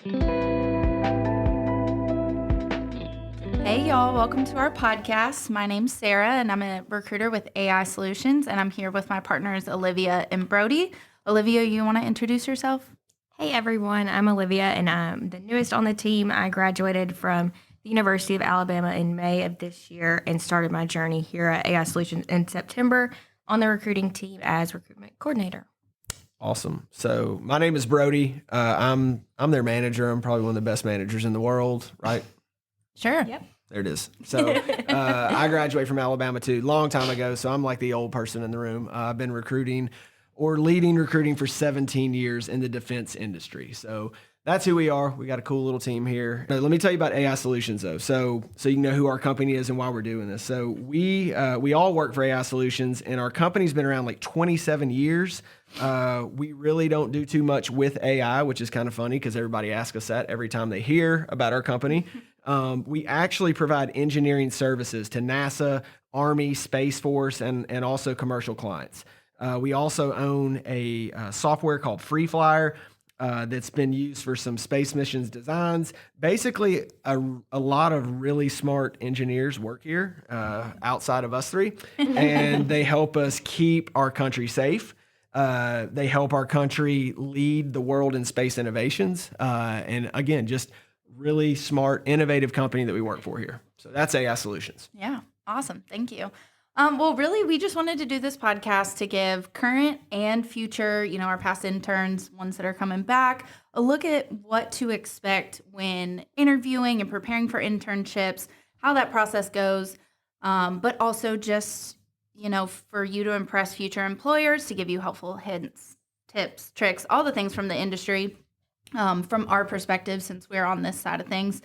Hey y'all, welcome to our podcast. My name's Sarah and I'm a recruiter with AI Solutions, and I'm here with my partners Olivia and Brody. Olivia, you want to introduce yourself? Hey everyone, I'm Olivia and I'm the newest on the team. I graduated from the University of Alabama in May of this year and started my journey here at AI Solutions in September on the recruiting team as recruitment coordinator. Awesome. So my name is Brody. I'm their manager. I'm probably one of the best managers in the world, right? Sure. Yep. There it is. So I graduated from Alabama too, long time ago. So I'm like the old person in the room. I've been recruiting or leading recruiting for 17 years in the defense industry. So that's who we are. We got a cool little team here. Now, let me tell you about AI Solutions though. So you can know who our company is and why we're doing this. So we all work for AI Solutions, and our company's been around like 27 years. We really don't do too much with AI, which is kind of funny because everybody asks us that every time they hear about our company. We actually provide engineering services to NASA, Army, Space Force, and also commercial clients. We also own a software called Free Flyer that's been used for some space missions designs. Basically, a lot of really smart engineers work here outside of us three, and they help us keep our country safe. They help our country lead the world in space innovations. And again, just really smart, innovative company that we work for here. So that's AI Solutions. Yeah, awesome. Thank you. Well, really, we just wanted to do this podcast to give current and future, our past interns, ones that are coming back, a look at what to expect when interviewing and preparing for internships, how that process goes, but also just, for you to impress future employers, to give you helpful hints, tips, tricks, all the things from the industry, from our perspective, since we're on this side of things.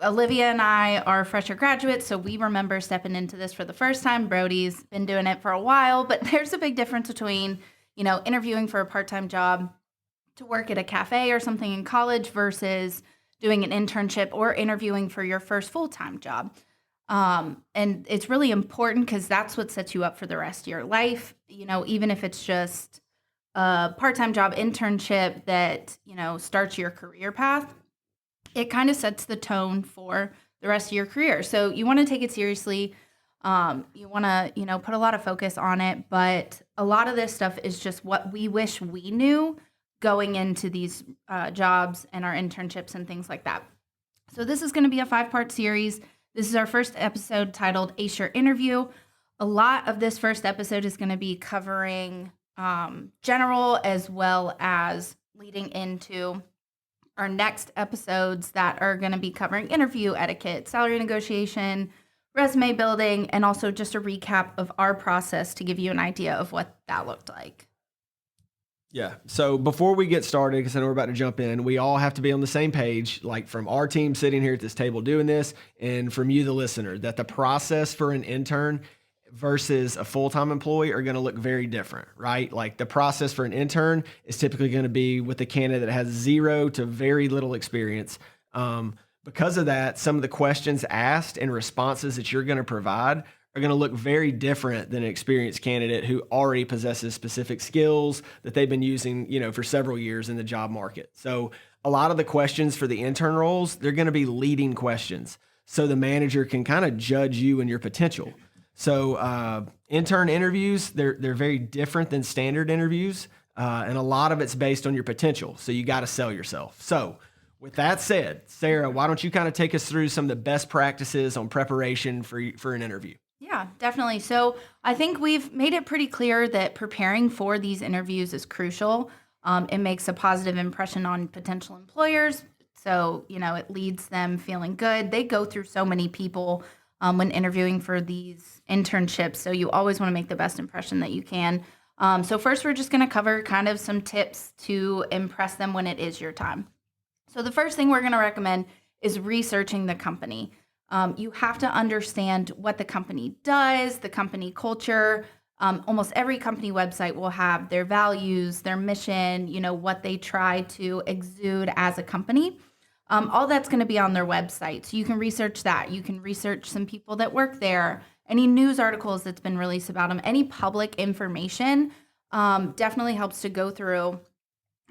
Olivia and I are fresher graduates, so we remember stepping into this for the first time. Brody's been doing it for a while, but there's a big difference between, interviewing for a part-time job to work at a cafe or something in college versus doing an internship or interviewing for your first full-time job. And it's really important because that's what sets you up for the rest of your life. Even if it's just a part-time job internship that, starts your career path, it kind of sets the tone for the rest of your career. So you want to take it seriously. You want to, put a lot of focus on it. But a lot of this stuff is just what we wish we knew going into these jobs and our internships and things like that. So this is going to be a 5-part series. This is our first episode titled Ace Your Interview. A lot of this first episode is going to be covering general as well as leading into our next episodes that are going to be covering interview etiquette, salary negotiation, resume building, and also just a recap of our process to give you an idea of what that looked like. Yeah. So before we get started, because I know we're about to jump in, we all have to be on the same page, like from our team sitting here at this table doing this, and from you, the listener, that the process for an intern versus a full-time employee are going to look very different, right? Like the process for an intern is typically going to be with a candidate that has 0 to very little experience. Because of that, some of the questions asked and responses that you're going to provide are going to look very different than an experienced candidate who already possesses specific skills that they've been using, for several years in the job market. So a lot of the questions for the intern roles, they're going to be leading questions. So the manager can kind of judge you and your potential. So intern interviews, they're very different than standard interviews, and a lot of it's based on your potential. So you got to sell yourself. So with that said, Sarah, why don't you kind of take us through some of the best practices on preparation for an interview? Yeah, definitely. So I think we've made it pretty clear that preparing for these interviews is crucial. It makes a positive impression on potential employers. So, it leads them feeling good. They go through so many people when interviewing for these internships. So you always want to make the best impression that you can. So first, we're just going to cover kind of some tips to impress them when it is your time. So the first thing we're going to recommend is researching the company. You have to understand what the company does, the company culture. Almost every company website will have their values, their mission, what they try to exude as a company. All that's going to be on their website. So you can research that. You can research some people that work there, any news articles that's been released about them, any public information definitely helps to go through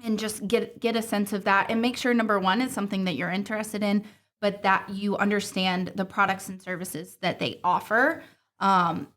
and just get a sense of that, and make sure, number one, it's something that you're interested in, but that you understand the products and services that they offer,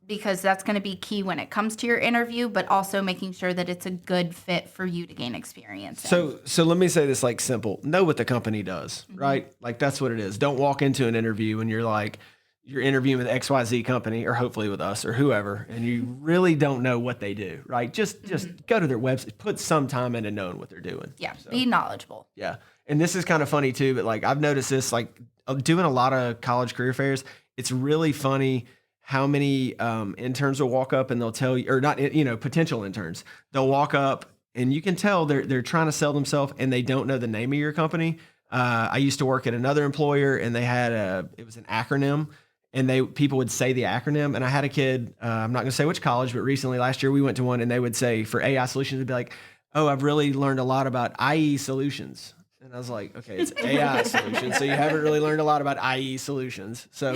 because that's going to be key when it comes to your interview, but also making sure that it's a good fit for you to gain experience in. So let me say this like simple. Know what the company does, right? Like that's what it is. Don't walk into an interview and you're like, you're interviewing with XYZ company or hopefully with us or whoever, and you really don't know what they do, right? Just go to their website, put some time into knowing what they're doing. Yeah, be knowledgeable. Yeah. And this is kind of funny too, but like I've noticed this, like doing a lot of college career fairs, it's really funny how many interns will walk up and they'll tell you, or not, potential interns, they'll walk up and you can tell they're trying to sell themselves and they don't know the name of your company. I used to work at another employer and they had it was an acronym, and people would say the acronym. And I had a kid, I'm not going to say which college, but recently last year we went to one and they would say for AI solutions, it'd be like, oh, I've really learned a lot about IE solutions. And I was like, okay, it's AI solutions. So you haven't really learned a lot about IE solutions. So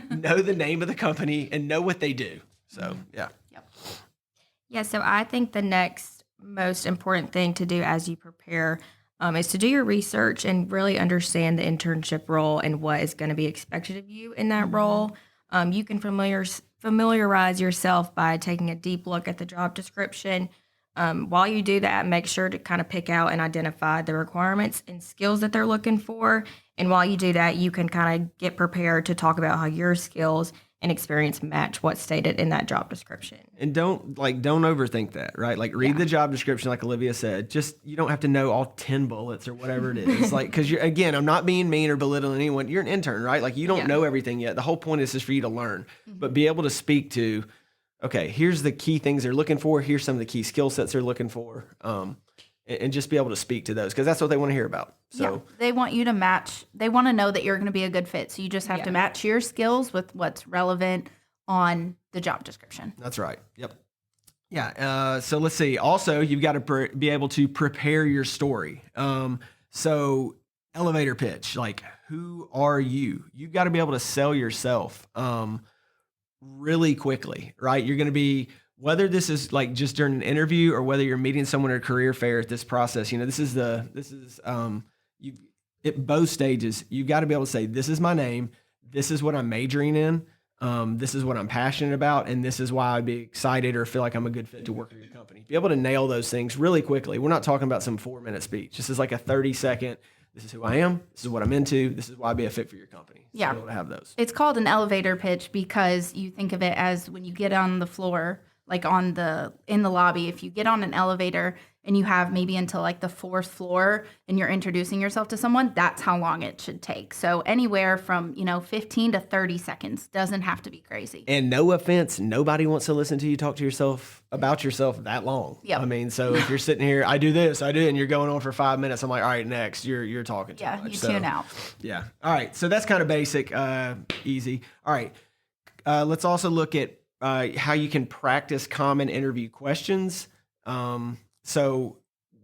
know the name of the company and know what they do. So, yeah. Yep. Yeah, so I think the next most important thing to do as you prepare is to do your research and really understand the internship role and what is going to be expected of you in that role. You can familiarize yourself by taking a deep look at the job description. While you do that, make sure to kind of pick out and identify the requirements and skills that they're looking for. And while you do that, you can kind of get prepared to talk about how your skills and experience match what's stated in that job description. And don't overthink that, right? Like read the job description, like Olivia said. Just you don't have to know all 10 bullets or whatever it is. Like because again, I'm not being mean or belittling anyone. You're an intern, right? Like you don't know everything yet. The whole point is just for you to learn, but be able to speak to. Okay, here's the key things they're looking for. Here's some of the key skill sets they're looking for, and just be able to speak to those because that's what they want to hear about. So they want you to match. They want to know that you're going to be a good fit. So you just have to match your skills with what's relevant on the job description. That's right. Yep. Yeah. So let's see. Also, you've got to be able to prepare your story. So elevator pitch, like who are you? You've got to be able to sell yourself. Really quickly, right? You're going to be, whether this is like just during an interview or whether you're meeting someone at a career fair at this process, this is you at both stages, you've got to be able to say, this is my name. This is what I'm majoring in. This is what I'm passionate about. And this is why I'd be excited or feel like I'm a good fit to work with your company. Be able to nail those things really quickly. We're not talking about some 4-minute speech. This is like a 30-second, this is who I am. This is what I'm into. This is why I'd be a fit for your company. So yeah. Be able to have those. It's called an elevator pitch because you think of it as when you get on the floor, like in the lobby, if you get on an elevator and you have maybe until like the 4th floor and you're introducing yourself to someone, that's how long it should take. So anywhere from, 15 to 30 seconds, doesn't have to be crazy. And no offense, nobody wants to listen to you talk to yourself about yourself that long. Yep. I mean, so if you're sitting here, I do this, and you're going on for 5 minutes, I'm like, all right, next, you're talking too much. You tune out. Yeah. All right. So that's kind of basic, easy. All right. Let's also look at how you can practice common interview questions. So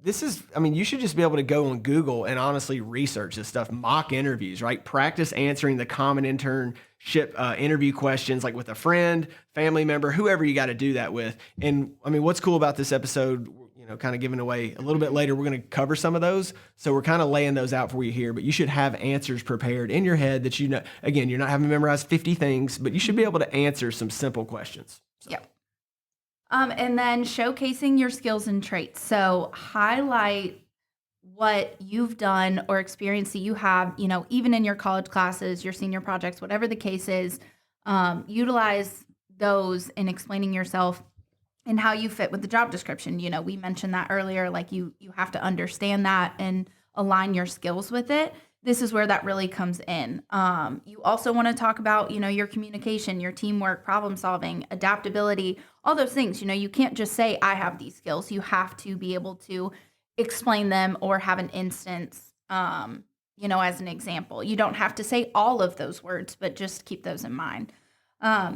this is, you should just be able to go on Google and honestly research this stuff, mock interviews, right? Practice answering the common internship interview questions, like with a friend, family member, whoever you got to do that with. And what's cool about this episode, kind of giving away a little bit later, we're going to cover some of those. So we're kind of laying those out for you here, but you should have answers prepared in your head that again, you're not having memorized 50 things, but you should be able to answer some simple questions. So. Yep. And then showcasing your skills and traits. So highlight what you've done or experience that you have, even in your college classes, your senior projects, whatever the case is, utilize those in explaining yourself and how you fit with the job description. We mentioned that earlier, like you have to understand that and align your skills with it. This is where that really comes in. You also want to talk about, your communication, your teamwork, problem solving, adaptability, all those things. You can't just say, I have these skills. You have to be able to explain them or have an instance, as an example. You don't have to say all of those words, but just keep those in mind.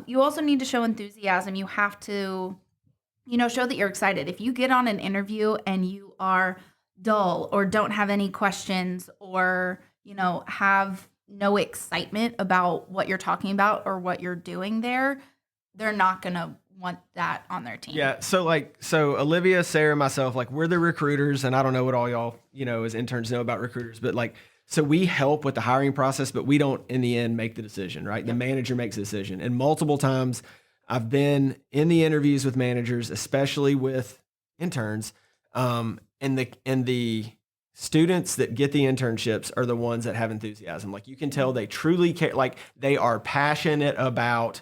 You also need to show enthusiasm. You have to, show that you're excited. If you get on an interview and you are dull or don't have any questions or have no excitement about what you're talking about or what you're doing there, they're not going to want that on their team. Yeah. So Olivia, Sarah, myself, like we're the recruiters, and I don't know what all y'all, as interns know about recruiters, but so we help with the hiring process, but we don't in the end make the decision, right? The manager makes the decision. And multiple times I've been in the interviews with managers, especially with interns, and the students that get the internships are the ones that have enthusiasm. Like you can tell they truly care, like they are passionate about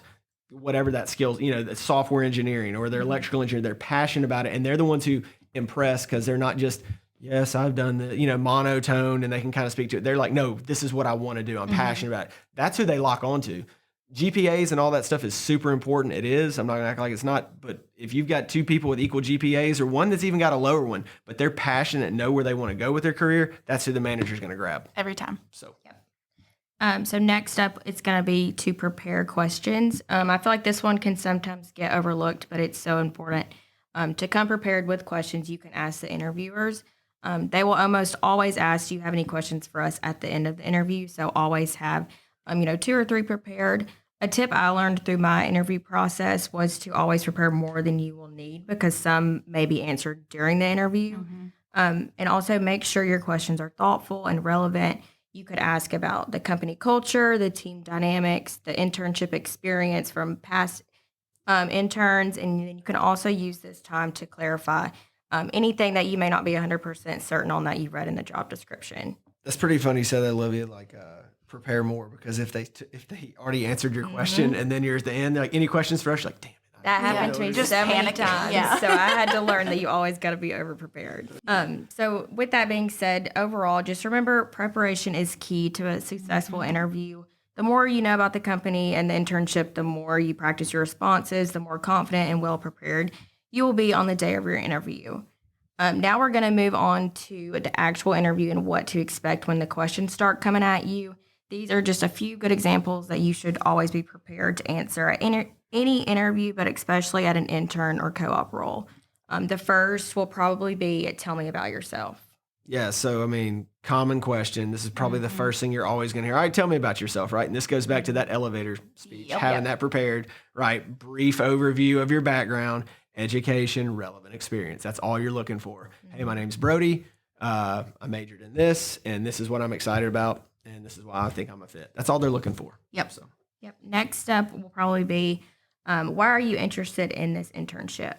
whatever that skills, the software engineering or their electrical engineering, they're passionate about it. And they're the ones who impress because they're not just, yes, I've done the, monotone and they can kind of speak to it. They're like, no, this is what I want to do. I'm passionate about it. That's who they lock onto. GPAs and all that stuff is super important. It is. I'm not gonna act like it's not, but if you've got two people with equal GPAs or one that's even got a lower one, but they're passionate and know where they want to go with their career, that's who the manager's going to grab. Every time. So, So next up, it's going to be to prepare questions. I feel like this one can sometimes get overlooked, but it's so important to come prepared with questions you can ask the interviewers. They will almost always ask, do you have any questions for us at the end of the interview? So always have, 2 or 3 prepared. A tip I learned through my interview process was to always prepare more than you will need because some may be answered during the interview. And also make sure your questions are thoughtful and relevant. You could ask about the company culture, the team dynamics, the internship experience from past interns, and then you can also use this time to clarify anything that you may not be 100% certain on that you read in the job description. that's pretty funny you said that, Olivia, prepare more because if they already answered your question and then you're at the end, they're like, any questions for us? You're like, damn it. That happened to me Just so many panicking, times. yeah. So I had to learn that you always got to be over prepared. So with that being said, overall, just remember preparation is key to a successful interview. The more you know about the company and the internship, the more you practice your responses, the more confident and well prepared you will be on the day of your interview. Now we're going to move on to the actual interview and what to expect when the questions start coming at you. These are just a few good examples that you should always be prepared to answer at any interview, but especially at an intern or co-op role. The first will probably be, tell me about yourself. Yeah. So, common question. This is probably the first thing you're always going to hear. All right, tell me about yourself, right? And this goes back to that elevator speech, having that prepared, right? Brief overview of your background, education, relevant experience. That's all you're looking for. Hey, my name's Brody. I majored in this, and this is what I'm excited about, and this is why I think I'm a fit. That's all they're looking for. Yep. So. Yep. Next up will probably be, why are you interested in this internship?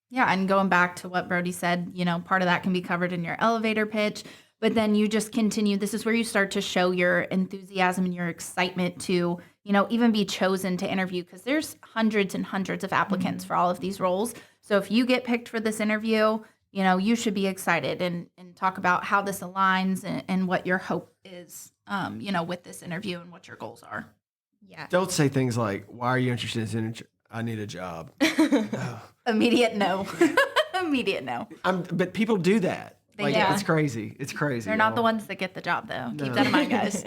Yeah, and going back to what Brody said, part of that can be covered in your elevator pitch, but then you just continue. This is where you start to show your enthusiasm and your excitement to, even be chosen to interview because there's hundreds and hundreds of applicants for all of these roles. So if you get picked for this interview, you should be excited and talk about how this aligns and what your hope is, with this interview and what your goals are. Yeah. Don't say things like, why are you interested in this? I need a job. No. Immediate no. Immediate no. But people do that. do. It's crazy. It's crazy. They're not the ones that get the job, though. Keep that in mind, guys.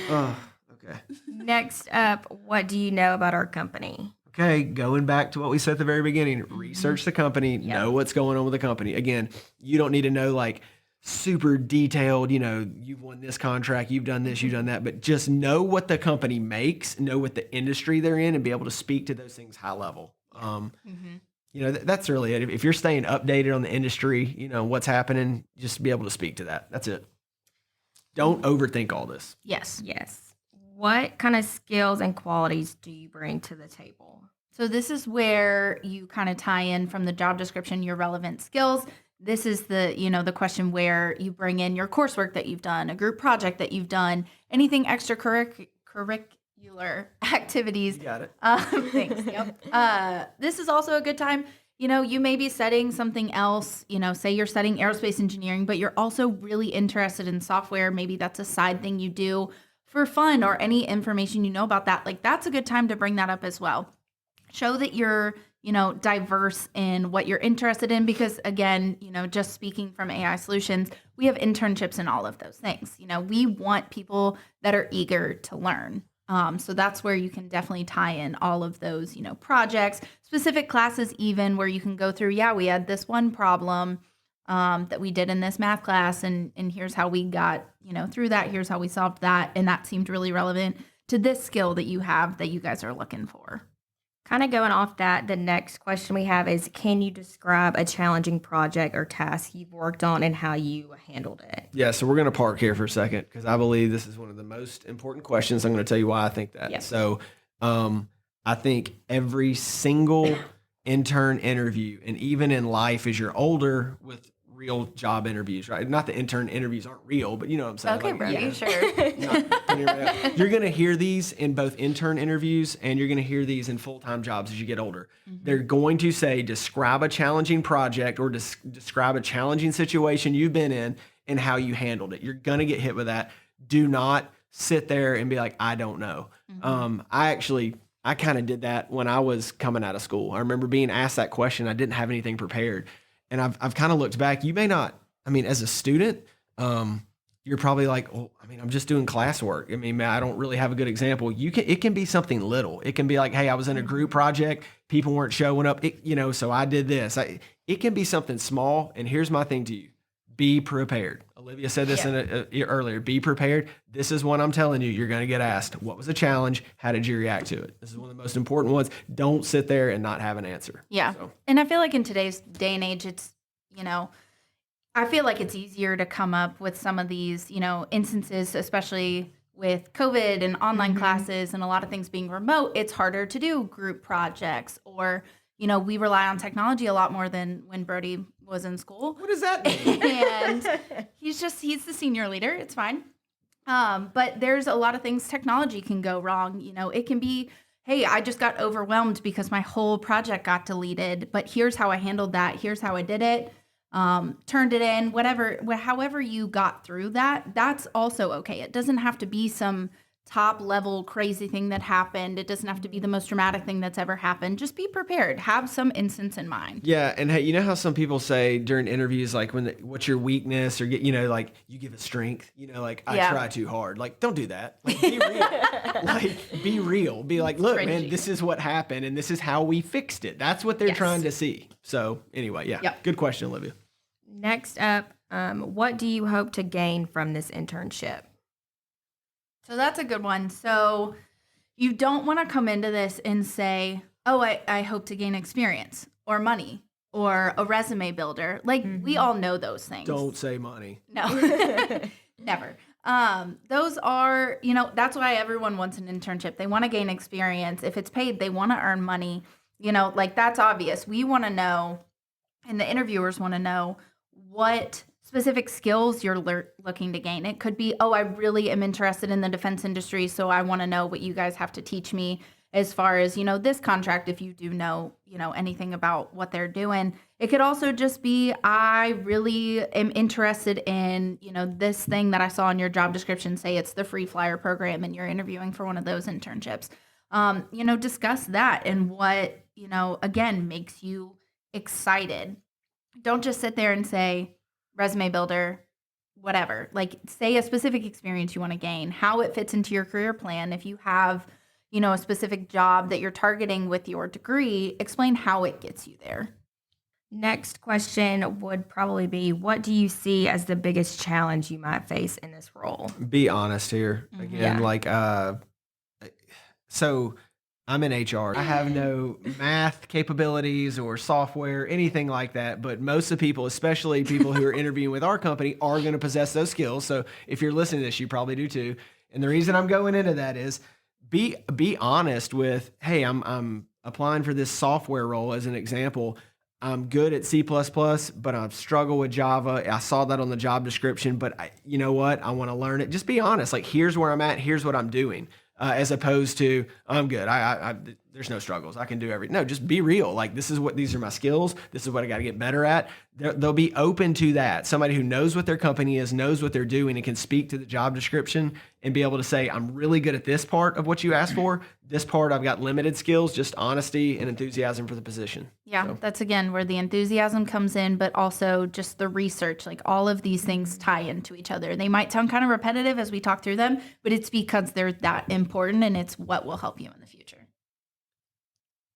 Oh, okay. Next up, what do you know about our company? Okay, going back to what we said at the very beginning, research the company, know what's going on with the company. Again, you don't need to know super detailed, you've won this contract, you've done this, you've done that, but just know what the company makes, know what the industry they're in, and be able to speak to those things high level. That's really it. If you're staying updated on the industry, what's happening, just be able to speak to that. That's it. Don't overthink all this. Yes. Yes. What kind of skills and qualities do you bring to the table? So this is where you kind of tie in from the job description your relevant skills. This is the question where you bring in your coursework that you've done, a group project that you've done, anything extracurricular activities. You got it. Thanks. Yep. This is also a good time. You may be studying something else, say you're studying aerospace engineering, but you're also really interested in software. Maybe that's a side thing you do for fun or any information you know about that. That's a good time to bring that up as well. Show that you're, diverse in what you're interested in because, again, just speaking from AI Solutions, we have internships in all of those things. We want people that are eager to learn. So that's where you can definitely tie in all of those, projects, specific classes even where you can go through, we had this one problem that we did in this math class and here's how we got, through that. Here's how we solved that. And that seemed really relevant to this skill that you have that you guys are looking for. Kind of going off that, the next question we have is, can you describe a challenging project or task you've worked on and how you handled it? Yeah, so we're going to park here for a second because I believe this is one of the most important questions. I'm going to tell you why I think that. Yep. So I think every single intern interview, and even in life as you're older with real job interviews, right? Not that intern interviews aren't real, but you know what I'm saying. Okay, Like, Brody, yeah. sure. You're going to hear these in both intern interviews and you're going to hear these in full-time jobs as you get older. They're going to say, describe a challenging project or describe a challenging situation you've been in and how you handled it. You're going to get hit with that. Do not sit there and be like, I don't know. I kind of did that when I was coming out of school. I remember being asked that question. I didn't have anything prepared. And I've kind of looked back. You may not, I mean, as a student, you're probably like, oh, I mean, I'm just doing classwork. I mean, I don't really have a good example. It can be something little. It can be like, hey, I was in a group project. People weren't showing up, so I did this. It can be something small. And here's my thing to you. Be prepared. Olivia said this earlier. Be prepared. This is what I'm telling you. You're going to get asked. What was the challenge? How did you react to it? This is one of the most important ones. Don't sit there and not have an answer. Yeah. So. And I feel like in today's day and age, it's, I feel like it's easier to come up with some of these, instances, especially with COVID and online classes and a lot of things being remote. It's harder to do group projects or, we rely on technology a lot more than when Brody was in school. What does that mean? And he's the senior leader. It's fine. But there's a lot of things technology can go wrong. It can be, hey, I just got overwhelmed because my whole project got deleted, but here's how I handled that. Here's how I did it. Turned it in, however you got through that, that's also okay. It doesn't have to be some top level crazy thing that happened. It doesn't have to be the most dramatic thing that's ever happened. Just be prepared. Have some instance in mind. Yeah, and hey, you know how some people say during interviews, like what's your weakness, or like you give a strength, I try too hard. Like, don't do that. Like, be real. Be real. Be like, look, man, this is what happened, and this is how we fixed it. That's what they're trying to see. So anyway, good question, Olivia. Next up, what do you hope to gain from this internship? So that's a good one. So you don't want to come into this and say, oh, I hope to gain experience or money or a resume builder. Like, we all know those things. Don't say money. No, never. Those are, that's why everyone wants an internship. They want to gain experience. If it's paid, they want to earn money. That's obvious. We want to know, and the interviewers want to know what specific skills you're looking to gain. It could be, oh, I really am interested in the defense industry, so I want to know what you guys have to teach me as far as, this contract, if you do know, anything about what they're doing. It could also just be, I really am interested in, this thing that I saw in your job description, say it's the free flyer program and you're interviewing for one of those internships. Discuss that and what, again, makes you excited. Don't just sit there and say, resume builder, whatever. Like, say a specific experience you want to gain, how it fits into your career plan. If you have, a specific job that you're targeting with your degree, explain how it gets you there. Next question would probably be, what do you see as the biggest challenge you might face in this role? Be honest here. Again, so I'm in HR. I have no math capabilities or software, anything like that. But most of the people, especially people who are interviewing with our company, are going to possess those skills. So if you're listening to this, you probably do too. And the reason I'm going into that is be honest with, hey, I'm applying for this software role as an example. I'm good at C++, but I struggle with Java. I saw that on the job description, but you know what? I want to learn it. Just be honest. Like, here's where I'm at. Here's what I'm doing. As opposed to, I'm good. There's no struggles. I can do everything. No, just be real. Like, these are my skills. This is what I got to get better at. They'll be open to that. Somebody who knows what their company is, knows what they're doing, and can speak to the job description and be able to say, I'm really good at this part of what you asked for. This part, I've got limited skills, just honesty and enthusiasm for the position. Yeah, that's again where the enthusiasm comes in, but also just the research. Like, all of these things tie into each other. They might sound kind of repetitive as we talk through them, but it's because they're that important and it's what will help you in the future.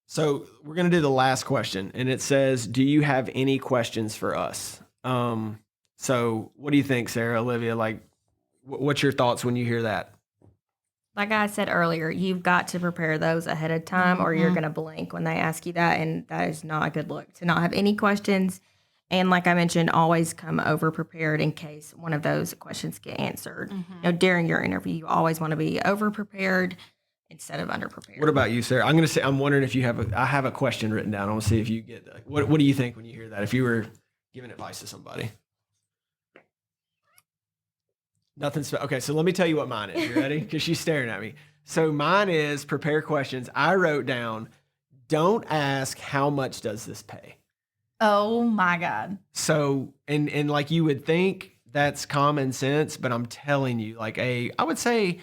So we're going to do the last question, and it says, do you have any questions for us? So what do you think, Sarah, Olivia? Like, what's your thoughts when you hear that? Like I said earlier, you've got to prepare those ahead of time or you're going to blank when they ask you that. And that is not a good look to not have any questions. And like I mentioned, always come over prepared in case one of those questions get answered. During your interview, you always want to be over prepared instead of under prepared. What about you, Sarah? I'm wondering if you have I have a question written down. I want to see if you get what do you think when you hear that? If you were giving advice to somebody. Okay, so let me tell you what mine is. You ready? Because she's staring at me. So mine is prepare questions. I wrote down, don't ask how much does this pay? Oh my God. So and like you would think that's common sense, but I'm telling you, like I would say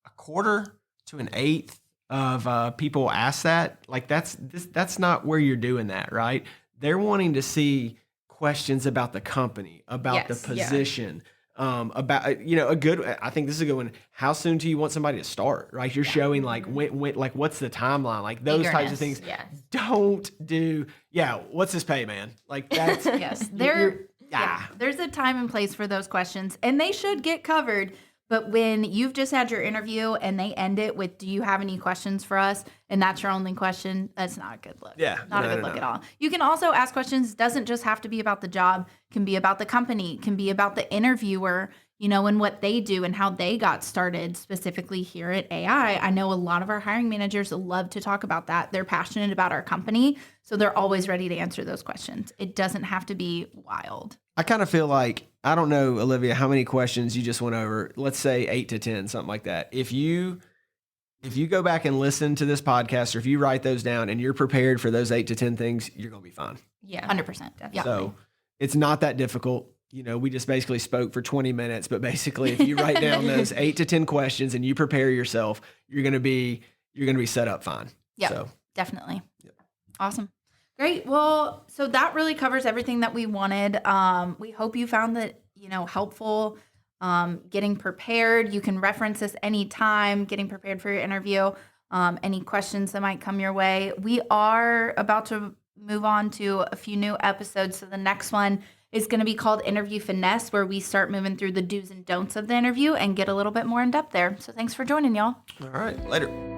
a quarter to an eighth of people ask that. Like that's not where you're doing that, right? They're wanting to see questions about the company, about the position. About a good. I think this is a good one. How soon do you want somebody to start? Right, you're showing like when, like what's the timeline? Like those types of things. Yes. Don't do. Yeah, what's this pay, man? Like that's Yes, there's a time and place for those questions, and they should get covered. But when you've just had your interview and they end it with, do you have any questions for us? And that's your only question, that's not a good look. Yeah. Not a good look at all. You can also ask questions, doesn't just have to be about the job, can be about the company, can be about the interviewer, and what they do and how they got started specifically here at AI. I know a lot of our hiring managers love to talk about that. They're passionate about our company, so they're always ready to answer those questions. It doesn't have to be wild. I kind of feel like, I don't know, Olivia, how many questions you just went over. Let's say 8 to 10, something like that. If you go back and listen to this podcast, or if you write those down and you're prepared for those 8 to 10 things, you're going to be fine. Yeah. 100%. Definitely. So it's not that difficult. We just basically spoke for 20 minutes, but basically if you write down those 8 to 10 questions and you prepare yourself, you're going to be set up fine. Yeah, So, definitely. Yep. Awesome. Great. Well, so that really covers everything that we wanted. We hope you found that, helpful, getting prepared. You can reference this anytime, getting prepared for your interview, any questions that might come your way. We are about to move on to a few new episodes. So the next one is going to be called Interview Finesse, where we start moving through the do's and don'ts of the interview and get a little bit more in depth there. So thanks for joining, y'all. all right, later.